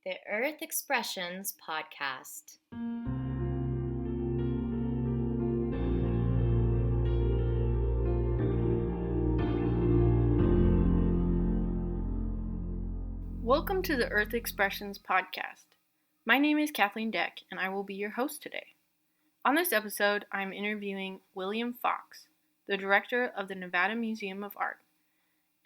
The Earth Expressions Podcast. Welcome to the Earth Expressions Podcast. My name is Kathleen Deck, and I will be your host today. On this episode, I'm interviewing William Fox, the director of the Nevada Museum of Art,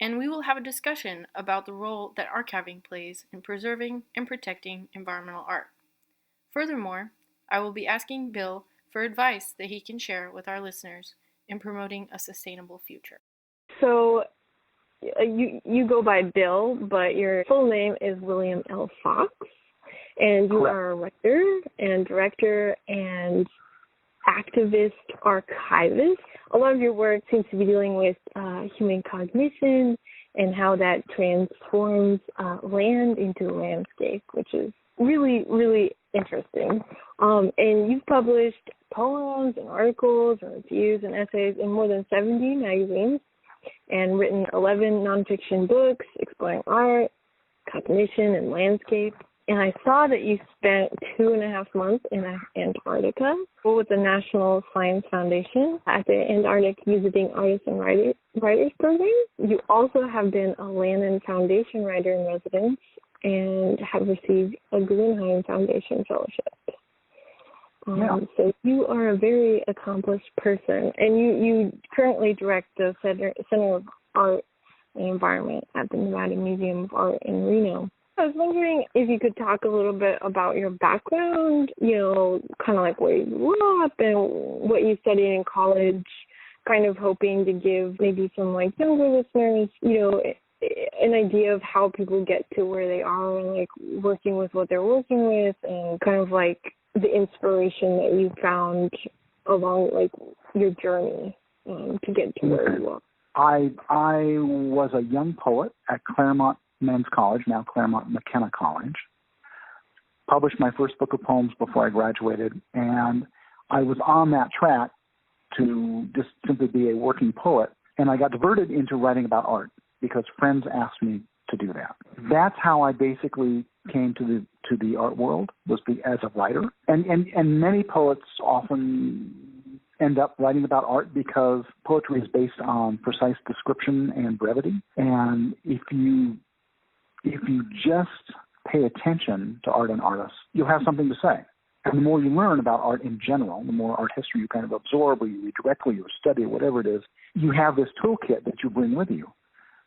and we will have a discussion about the role that archiving plays in preserving and protecting environmental art. Furthermore, I will be asking Bill for advice that he can share with our listeners in promoting a sustainable future. So you go by Bill, but your full name is William L. Fox, and you are a writer and director and activist archivist. A lot of your work seems to be dealing with human cognition and how that transforms land into a landscape, which is really, really interesting. And you've published poems and articles and reviews and essays in more than 70 magazines and written 11 nonfiction books exploring art, cognition, and landscape. And I saw that you spent 2.5 months in Antarctica with the National Science Foundation at the Antarctic Visiting Artists and Writers Program. You also have been a Lannan Foundation Writer in Residence and have received a Guggenheim Foundation Fellowship. So you are a very accomplished person, and you currently direct the Center of Art and Environment at the Nevada Museum of Art in Reno. I was wondering if you could talk a little bit about your background, kind of like where you grew up and what you studied in college, kind of hoping to give maybe some younger listeners, an idea of how people get to where they are and working with what they're working with, and kind of the inspiration that you found along your journey to get to where you are. I was a young poet at Claremont Men's College, now Claremont McKenna College. Published my first book of poems before I graduated, and I was on that track to just simply be a working poet, and I got diverted into writing about art because friends asked me to do that. That's how I basically came to the art world, was as a writer. And many poets often end up writing about art because poetry is based on precise description and brevity. And if you just pay attention to art and artists, you'll have something to say. And the more you learn about art in general, the more art history you kind of absorb, or you read directly or study or whatever it is, you have this toolkit that you bring with you,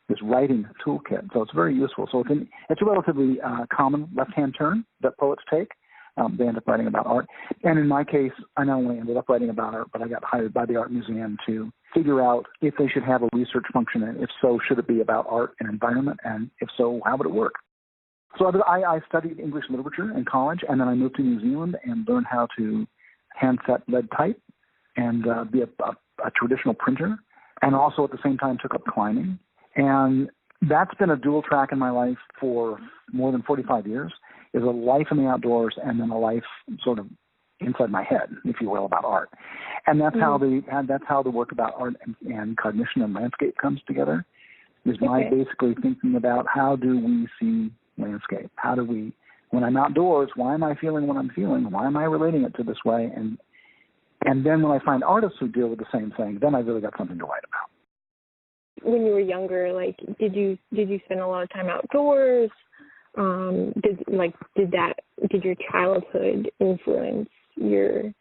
this writing toolkit. So it's very useful. So it's a relatively common left-hand turn that poets take. They end up writing about art. And in my case, I not only ended up writing about art, but I got hired by the Art Museum to figure out if they should have a research function, and if so, should it be about art and environment, and if so, how would it work? So I studied English literature in college, and then I moved to New Zealand and learned how to handset lead type and be a traditional printer, and also at the same time took up climbing. And that's been a dual track in my life for more than 45 years, is a life in the outdoors and then a life sort of inside my head, if you will, about art. And that's how the work about art and cognition and landscape comes together, is my basically thinking about how do we see landscape? How do we, when I'm outdoors, why am I feeling what I'm feeling? Why am I relating it to this way? And then when I find artists who deal with the same thing, then I've really got something to write about. When you were younger, did you spend a lot of time outdoors? Did your childhood influence your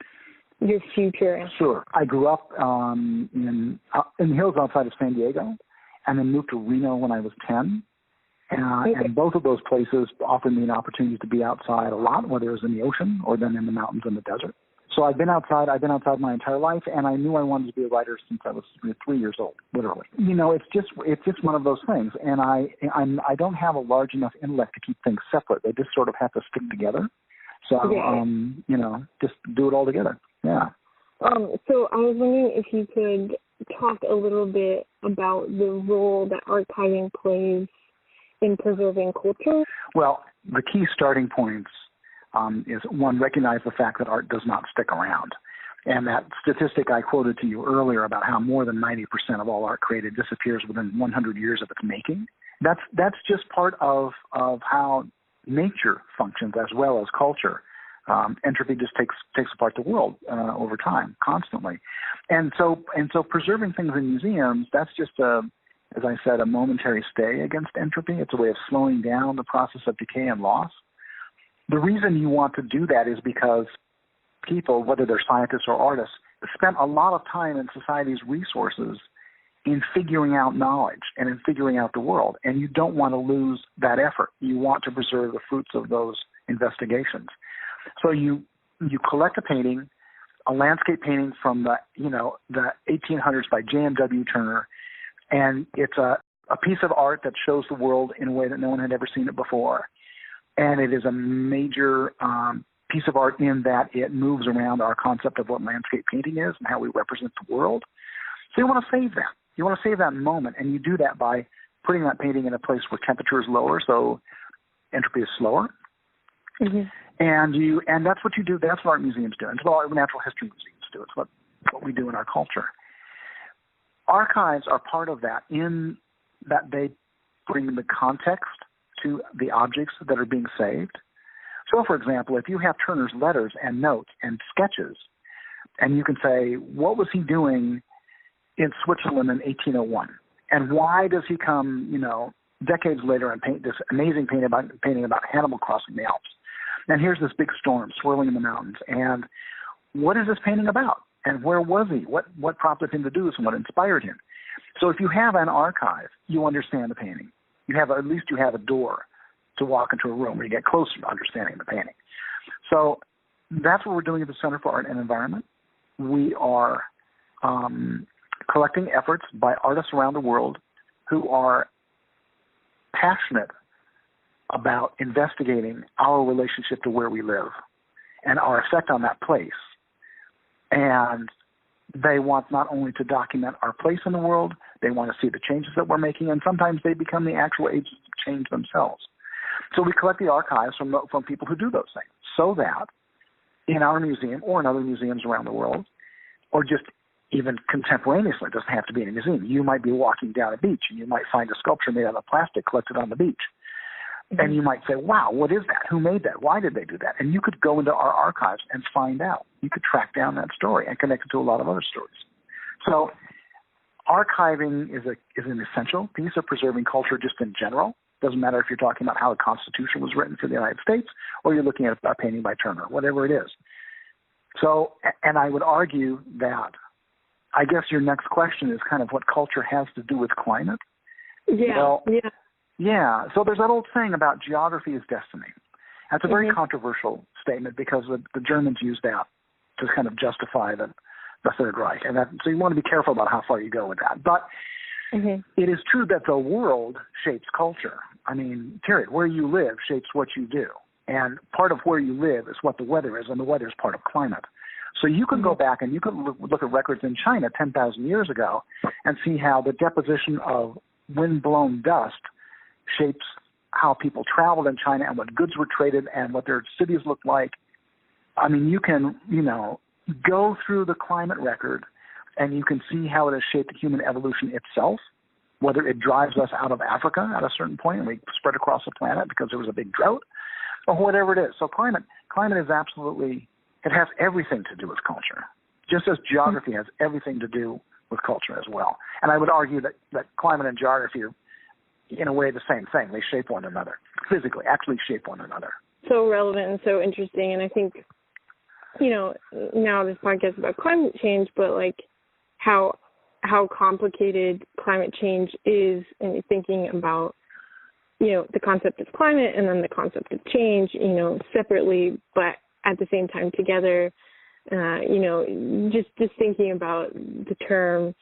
future? Sure. I grew up in the hills outside of San Diego, and then moved to Reno when I was 10. And both of those places offered me an opportunity to be outside a lot, whether it was in the ocean or then in the mountains and the desert. So I've been outside my entire life, and I knew I wanted to be a writer since I was 3 years old, literally. It's just one of those things, and I don't have a large enough intellect to keep things separate. They just sort of have to stick together. So just do it all together. Yeah. So I was wondering if you could talk a little bit about the role that archiving plays in preserving culture. Well, the key starting points is, one, recognize the fact that art does not stick around. And that statistic I quoted to you earlier about how more than 90% of all art created disappears within 100 years of its making, that's just part of how nature functions as well as culture. Entropy just takes apart the world over time, constantly. And so preserving things in museums, that's just as I said, a momentary stay against entropy. It's a way of slowing down the process of decay and loss. The reason you want to do that is because people, whether they're scientists or artists, spent a lot of time in society's resources in figuring out knowledge and in figuring out the world. And you don't want to lose that effort. You want to preserve the fruits of those investigations. So you collect a painting, a landscape painting from the 1800s by J.M.W. Turner, and it's a piece of art that shows the world in a way that no one had ever seen it before. And it is a major piece of art in that it moves around our concept of what landscape painting is and how we represent the world. So you want to save that. You want to save that moment, and you do that by putting that painting in a place where temperature is lower, so entropy is slower. Mm-hmm. And that's what you do. That's what art museums do. It's what natural history museums do. It's what we do in our culture. Archives are part of that in that they bring the context to the objects that are being saved. So, for example, if you have Turner's letters and notes and sketches, and you can say, what was he doing in Switzerland in 1801? And why does he come, decades later and paint this amazing painting about Hannibal crossing the Alps? And here's this big storm swirling in the mountains. And what is this painting about? And where was he? What prompted him to do this and what inspired him? So if you have an archive, you understand the painting. At least you have a door to walk into a room where you get closer to understanding the painting. So that's what we're doing at the Center for Art and Environment. We are collecting efforts by artists around the world who are passionate about investigating our relationship to where we live and our effect on that place. And they want not only to document our place in the world, they want to see the changes that we're making, and sometimes they become the actual agents of change themselves. So we collect the archives from people who do those things so that in our museum or in other museums around the world, or just even contemporaneously, it doesn't have to be in a museum. You might be walking down a beach and you might find a sculpture made out of plastic collected on the beach. Mm-hmm. And you might say, wow, what is that? Who made that? Why did they do that? And you could go into our archives and find out. You could track down that story and connect it to a lot of other stories. So archiving is an essential piece of preserving culture just in general. Doesn't matter if you're talking about how the Constitution was written for the United States or you're looking at a painting by Turner, whatever it is. So, and I would argue that, I guess your next question is kind of what culture has to do with climate. Yeah. So there's that old saying about geography is destiny. That's a very controversial statement because the Germans used that to kind of justify the Third Reich. So you want to be careful about how far you go with that. But it is true that the world shapes culture. I mean, period. Where you live shapes what you do. And part of where you live is what the weather is, and the weather is part of climate. So you can go back and you can look at records in China 10,000 years ago and see how the deposition of wind-blown dust shapes how people traveled in China and what goods were traded and what their cities looked like. I mean, you can, go through the climate record and you can see how it has shaped human evolution itself, whether it drives us out of Africa at a certain point and we spread across the planet because there was a big drought or whatever it is. So climate is absolutely, it has everything to do with culture, just as geography has everything to do with culture as well. And I would argue that climate and geography are, in a way, the same thing. They shape one another, physically, actually shape one another. So relevant and so interesting. And I think, now this podcast is about climate change, but like how complicated climate change is, and thinking about, the concept of climate and then the concept of change, separately, but at the same time together, just thinking about the term,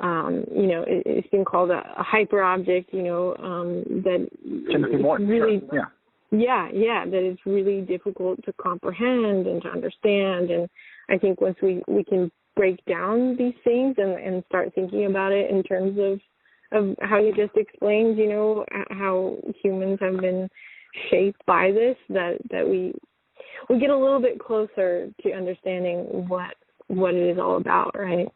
it's been called a hyper object, that Timothy Moore, really, sure. that it's really difficult to comprehend and to understand. And I think once we can break down these things and start thinking about it in terms of how you just explained, how humans have been shaped by this, that we get a little bit closer to understanding what it is all about, right?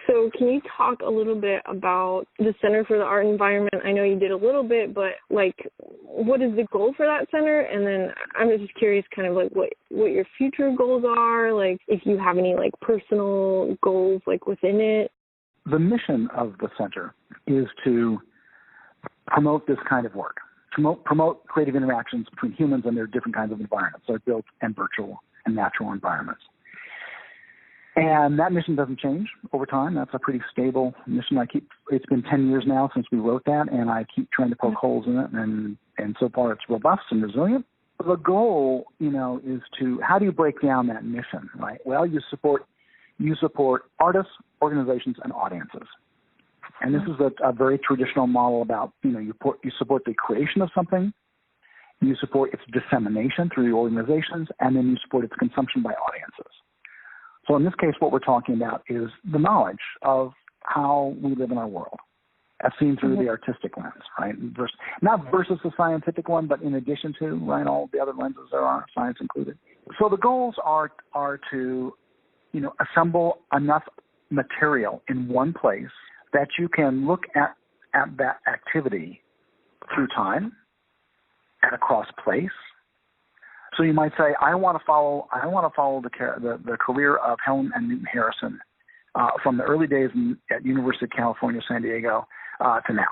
So can you talk a little bit about the Center for the Art Environment? I know you did a little bit, but like, what is the goal for that center? And then I'm just curious kind of like what your future goals are, like if you have any like personal goals like within it. The mission of the center is to promote this kind of work, promote creative interactions between humans and their different kinds of environments, so built and virtual and natural environments. And that mission doesn't change over time. That's a pretty stable mission. It's been 10 years now since we wrote that, and I keep trying to poke holes in it, and so far it's robust and resilient. The goal, is how do you break down that mission, right? Well, you support artists, organizations, and audiences. And this is a very traditional model about, you support the creation of something, you support its dissemination through the organizations, and then you support its consumption by audiences. So in this case, what we're talking about is the knowledge of how we live in our world, as seen through the artistic lens, right? Not versus the scientific one, but in addition to, right, all the other lenses there are, science included. So the goals are to, assemble enough material in one place that you can look at that activity through time and across place. So you might say, I want to follow the career of Helen and Newton Harrison from the early days at University of California, San Diego to now.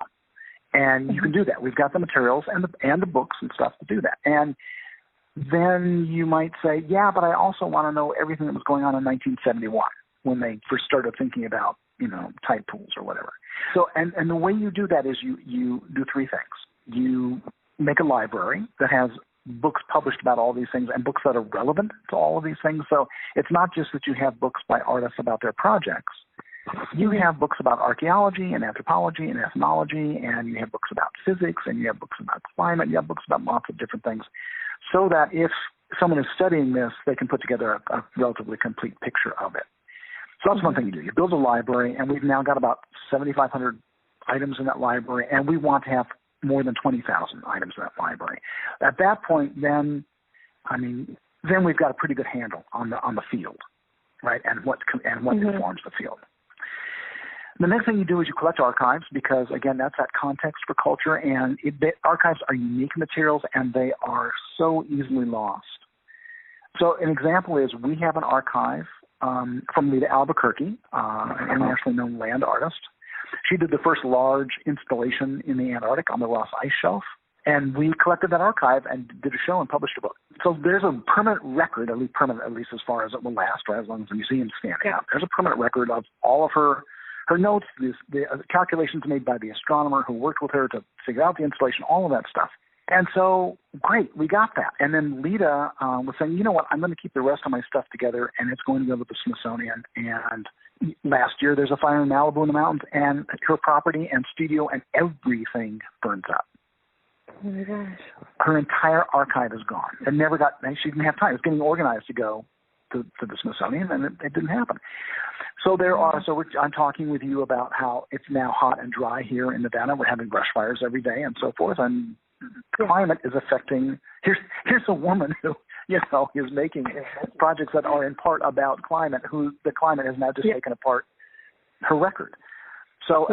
And you can do that. We've got the materials and the books and stuff to do that. And then you might say, yeah, but I also want to know everything that was going on in 1971 when they first started thinking about, tide pools or whatever. So, and the way you do that is you do three things. You make a library that has books published about all these things and books that are relevant to all of these things. So it's not just that you have books by artists about their projects. You have books about archaeology and anthropology and ethnology, and you have books about physics, and you have books about climate, you have books about lots of different things, so that if someone is studying this, they can put together a relatively complete picture of it. So that's one thing you do. You build a library, and we've now got about 7,500 items in that library, and we want to have more than 20,000 items in that library. At that point, then we've got a pretty good handle on the field, right? And what informs the field. The next thing you do is you collect archives because, again, that's that context for culture, and archives are unique materials, and they are so easily lost. So an example is we have an archive from Lita Albuquerque, an internationally known land artist. She did the first large installation in the Antarctic on the Ross Ice Shelf, and we collected that archive and did a show and published a book. So there's a permanent record, at least as far as it will last, right, as long as the museum's standing out. There's a permanent record of all of her notes, the calculations made by the astronomer who worked with her to figure out the installation, all of that stuff. And so, great, we got that. And then Lita was saying, you know what, I'm going to keep the rest of my stuff together, and it's going to go with the Smithsonian. And last year, there's a fire in Malibu in the mountains, and her property and studio and everything burns up. Oh, my gosh. Her entire archive is gone. She didn't have time. It was getting organized to go to the Smithsonian, and it didn't happen. So I'm talking with you about how it's now hot and dry here in Nevada. We're having brush fires every day and so forth, and climate is affecting. Here's a woman who is making projects that are in part about climate, who the climate has now just taken apart her record. So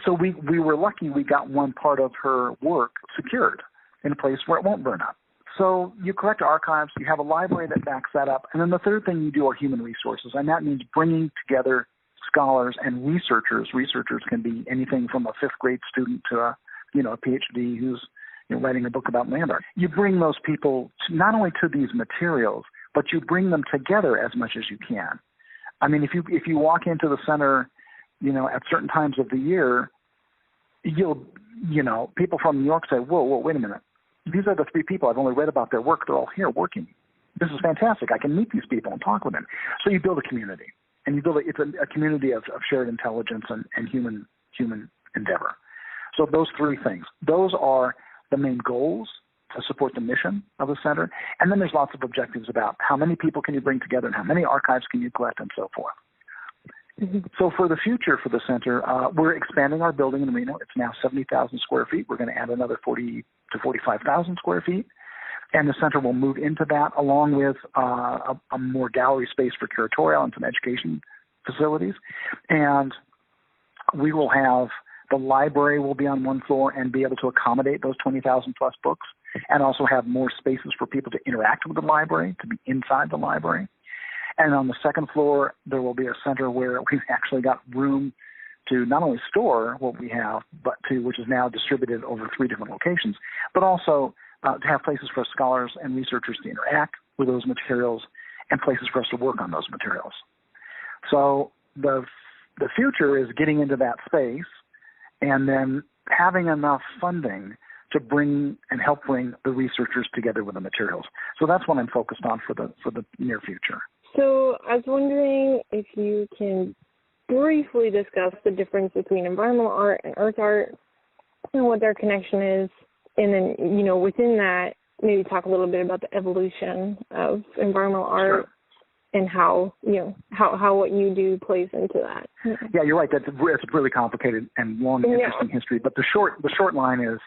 so we were lucky we got one part of her work secured in a place where it won't burn up. So you collect archives, you have a library that backs that up, and then the third thing you do are human resources, and that means bringing together scholars and researchers. Researchers can be anything from a fifth grade student to a PhD who's writing a book about land art. You bring those people not only to these materials, but you bring them together as much as you can. I mean, if you walk into the center, at certain times of the year, people from New York say, whoa, wait a minute. These are the three people I've only read about their work. They're all here working. This is fantastic. I can meet these people and talk with them. So you build a community, and it's a community of shared intelligence and human endeavor. So those three things, those are the main goals to support the mission of the center. And then there's lots of objectives about how many people can you bring together and how many archives can you collect and so forth. Mm-hmm. So for the future for the center, we're expanding our building in Reno. It's now 70,000 square feet. We're going to add another 40 to 45,000 square feet. And the center will move into that along with a more gallery space for curatorial and some education facilities. And we will have the library will be on one floor and be able to accommodate those 20,000 plus books, and also have more spaces for people to interact with the library, to be inside the library. And on the second floor, there will be a center where we've actually got room to not only store what we have, but which is now distributed over 3 different locations, but also to have places for scholars and researchers to interact with those materials and places for us to work on those materials. So the future is getting into that space and then having enough funding to bring and help bring the researchers together with the materials. So that's what I'm focused on for the near future. So I was wondering if you can briefly discuss the difference between environmental art and earth art and what their connection is. And then, within that, maybe talk a little bit about the evolution of environmental art. Sure. And how what you do plays into that. Yeah, you're right. It's a really complicated and long, interesting history. But the short line is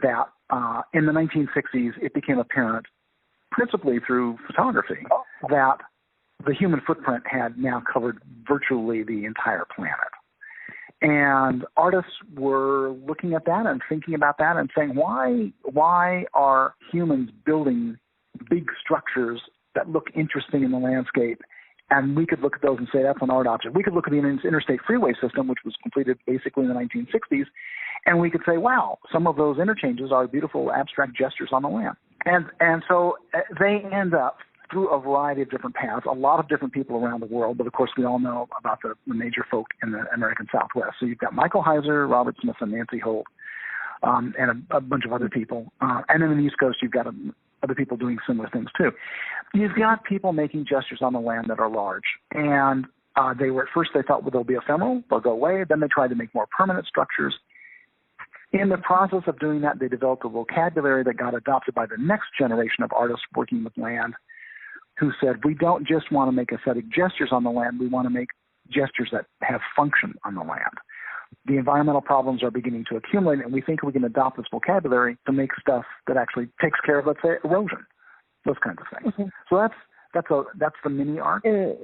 that in the 1960s, it became apparent, principally through photography, that the human footprint had now covered virtually the entire planet. And artists were looking at that and thinking about that and saying, why are humans building big structures that look interesting in the landscape? And we could look at those and say that's an art object. We could look at the interstate freeway system, which was completed basically in the 1960s, and we could say, wow, some of those interchanges are beautiful abstract gestures on the land. And so they end up through a variety of different paths, a lot of different people around the world, but of course we all know about the major folk in the American Southwest. So you've got Michael Heiser, Robert Smith, and Nancy Holt, and a bunch of other people. And then in the East Coast, you've got other people doing similar things too. You've got people making gestures on the land that are large. And at first they thought, well, they'll be ephemeral, they'll go away. Then they tried to make more permanent structures. In the process of doing that, they developed a vocabulary that got adopted by the next generation of artists working with land, who said, we don't just want to make aesthetic gestures on the land, we want to make gestures that have function on the land. The environmental problems are beginning to accumulate, and we think we can adopt this vocabulary to make stuff that actually takes care of, let's say, erosion, those kinds of things. Mm-hmm. So that's the mini art. And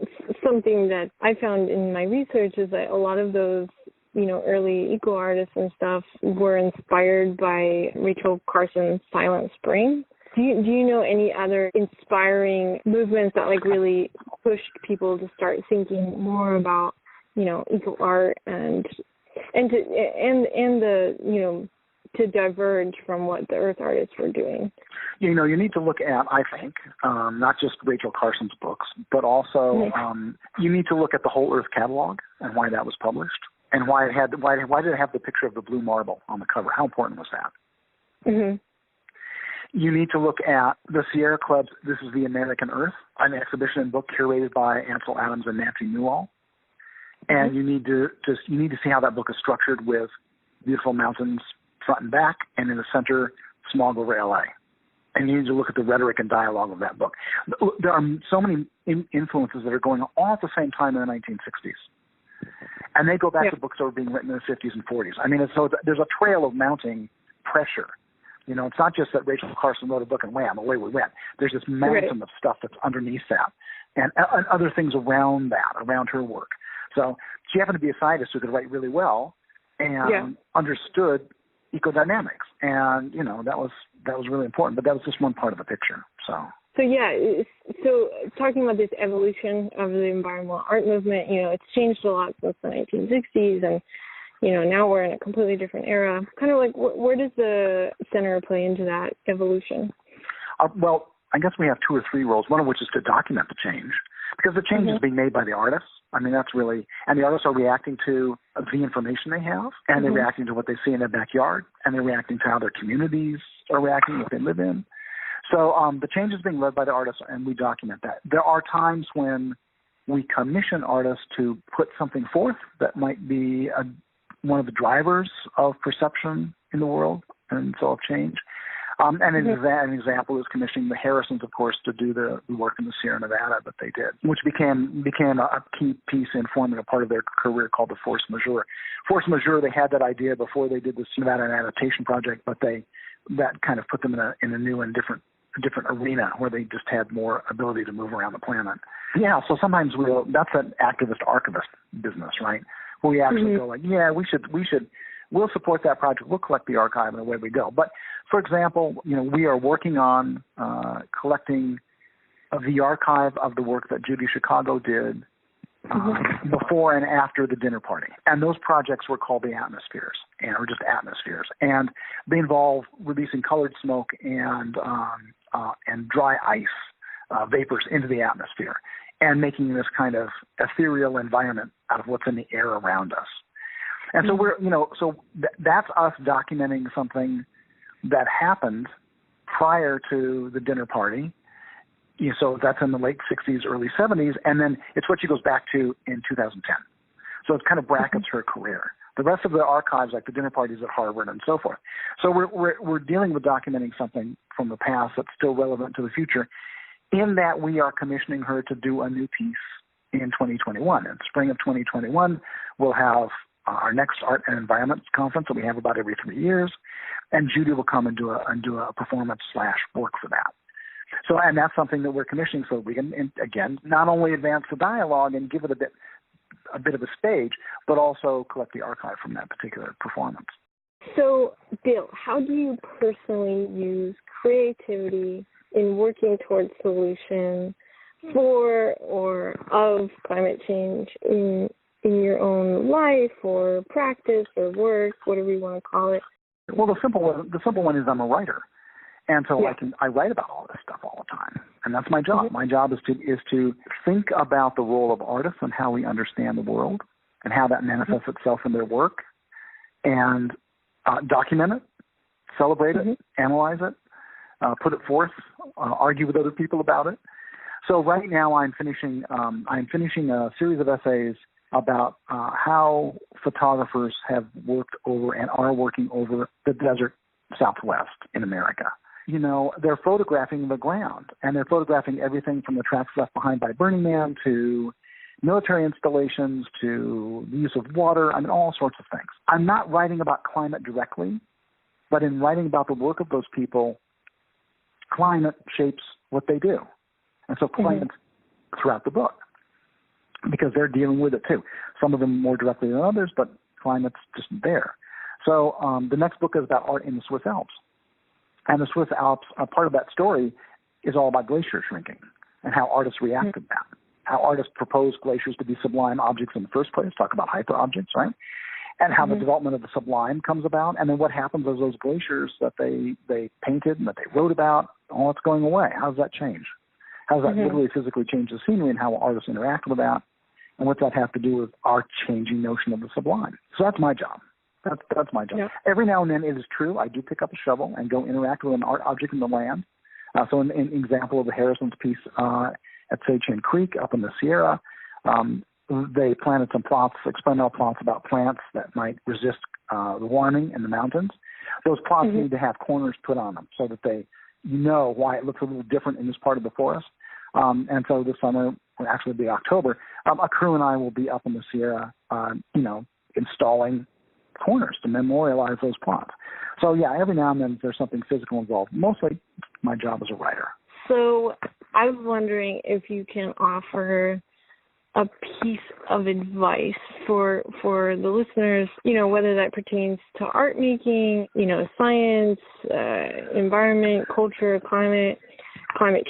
something that I found in my research is that a lot of those, early eco artists and stuff were inspired by Rachel Carson's Silent Spring. Do you know any other inspiring movements that really pushed people to start thinking more about eco art and to diverge from what the earth artists were doing? You need to look at, I think, not just Rachel Carson's books, but also you need to look at the Whole Earth catalog and why that was published and why did it have the picture of the blue marble on the cover? How important was that? Mm-hmm. You need to look at the Sierra Club's This is the American Earth, an exhibition and book curated by Ansel Adams and Nancy Newall. And you need to see how that book is structured with beautiful mountains front and back, and in the center, smog over LA. And you need to look at the rhetoric and dialogue of that book. There are so many influences that are going on all at the same time in the 1960s. And they go back to books that were being written in the 50s and 40s. I mean, so there's a trail of mounting pressure. It's not just that Rachel Carson wrote a book and wham, away we went. There's this mountain of stuff that's underneath that and other things around her work. So she happened to be a scientist who could write really well and understood ecodynamics. And, that was really important, but that was just one part of the picture. So talking about this evolution of the environmental art movement, it's changed a lot since the 1960s, and now we're in a completely different era. Kind of where does the center play into that evolution? Well, I guess we have 2 or 3 roles, one of which is to document the change, because the change is being made by the artists. I mean, that's really, and the artists are reacting to the information they have, and they're reacting to what they see in their backyard, and they're reacting to how their communities are reacting, what they live in. So the change is being led by the artists, and we document that. There are times when we commission artists to put something forth that might be one of the drivers of perception in the world, and so of change. And an example is commissioning the Harrisons, of course, to do the work in the Sierra Nevada that they did, which became a key piece in forming a part of their career called the Force Majeure. Force Majeure, they had that idea before they did the Nevada adaptation project, but that kind of put them in a new and different arena where they just had more ability to move around the planet. Yeah, so sometimes that's an activist archivist business, right? Where we actually go like, yeah, we'll support that project, we'll collect the archive, and away we go. But for example, we are working on collecting the archive of the work that Judy Chicago did before and after the dinner party. And those projects were called the Atmospheres, or just Atmospheres. And they involve releasing colored smoke and dry ice vapors into the atmosphere and making this kind of ethereal environment out of what's in the air around us. And so that's us documenting something that happened prior to the dinner party. So that's in the late 60s, early 70s, and then it's what she goes back to in 2010. So it kind of brackets her career. The rest of the archives, like the dinner parties at Harvard and so forth. So we're dealing with documenting something from the past that's still relevant to the future, in that we are commissioning her to do a new piece in 2021. In spring of 2021, we'll have our next Art and Environment Conference that we have about every 3 years, and Judy will come and do a performance/work for that. So, and that's something that we're commissioning so we can, again, not only advance the dialogue and give it a bit of a stage, but also collect the archive from that particular performance. So, Bill, how do you personally use creativity in working towards solution for or of climate change in your own life or practice or work, whatever you want to call it? Well, the simple one is I'm a writer. And so I write about all this stuff all the time. And that's my job. My job is to think about the role of artists and how we understand the world and how that manifests itself in their work, and document it, celebrate it, analyze it, put it forth, argue with other people about it. So right now I'm finishing a series of essays about how photographers have worked over and are working over the desert Southwest in America. They're photographing the ground, and they're photographing everything from the tracks left behind by Burning Man to military installations to the use of water, all sorts of things. I'm not writing about climate directly, but in writing about the work of those people, climate shapes what they do. And so climate's throughout the book, because they're dealing with it too. Some of them more directly than others, but climate's just there. So the next book is about art in the Swiss Alps. And the Swiss Alps, a part of that story is all about glacier shrinking and how artists react to that, how artists propose glaciers to be sublime objects in the first place, talk about hyper objects, right? And how the development of the sublime comes about, and then what happens as those glaciers that they painted and that they wrote about, all that's going away. How does that change? How does that literally physically change the scenery, and how artists interact with that? And what that have to do with our changing notion of the sublime? So that's my job. That's my job. Yeah. Every now and then, it is true, I do pick up a shovel and go interact with an art object in the land. So an example of the Harrison's piece at Sage Hen Creek up in the Sierra, they planted some plots, experimental plots about plants that might resist the warming in the mountains. Those plots need to have corners put on them so that why it looks a little different in this part of the forest. And so this summer, actually it'll be October, a crew and I will be up in the Sierra, installing corners to memorialize those plots. So yeah, every now and then there's something physical involved. Mostly my job as a writer. So I was wondering if you can offer a piece of advice for the listeners, whether that pertains to art making, science, environment, culture, climate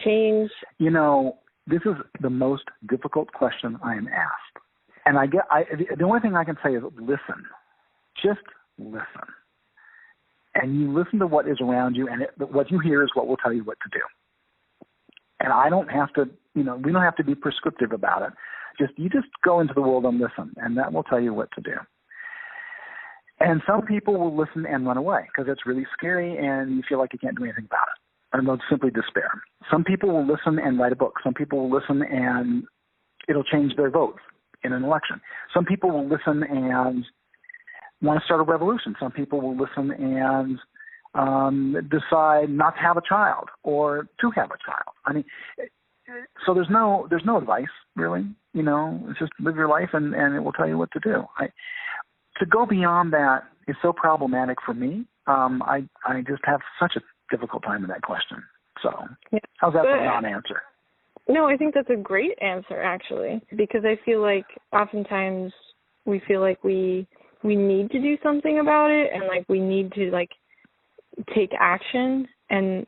change. This is the most difficult question I am asked. And the only thing I can say is listen. Just listen. And you listen to what is around you, and what you hear is what will tell you what to do. And I don't have to, we don't have to be prescriptive about it. You just go into the world and listen, and that will tell you what to do. And some people will listen and run away because it's really scary and you feel like you can't do anything about it, or they'll simply despair. Some people will listen and write a book. Some people will listen and it'll change their vote in an election. Some people will listen and want to start a revolution. Some people will listen and decide not to have a child or to have a child. So there's no advice really. It's just live your life and it will tell you what to do. To go beyond that is so problematic for me. I just have such a difficult time with that question. So how's that for a non-answer? No, I think that's a great answer, actually, because I feel like oftentimes we feel like we need to do something about it, and like we need to like take action, and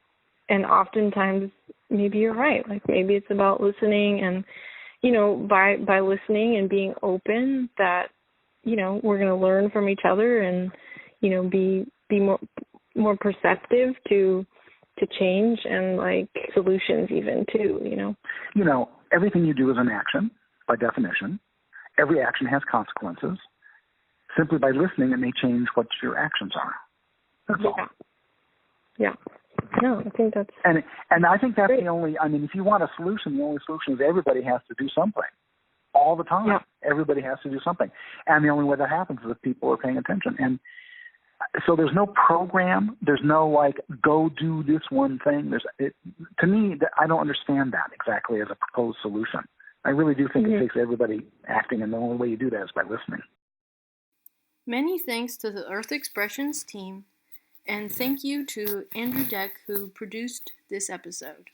oftentimes maybe you're right. Like maybe it's about listening, and by listening and being open, that we're going to learn from each other, and be more perceptive to change and like solutions even too. Everything you do is an action by definition. Every action has consequences. Simply by listening, it may change what your actions are. That's all. Yeah. No, I think that's and I think that's great. the only. I mean, if you want a solution, the only solution is everybody has to do something all the time. Yeah. Everybody has to do something, and the only way that happens is if people are paying attention. And so there's no program. There's no like go do this one thing. To me, I don't understand that exactly as a proposed solution. I really do think it takes everybody acting, and the only way you do that is by listening. Many thanks to the Earth Expressions team, and thank you to Andrew Deck, who produced this episode.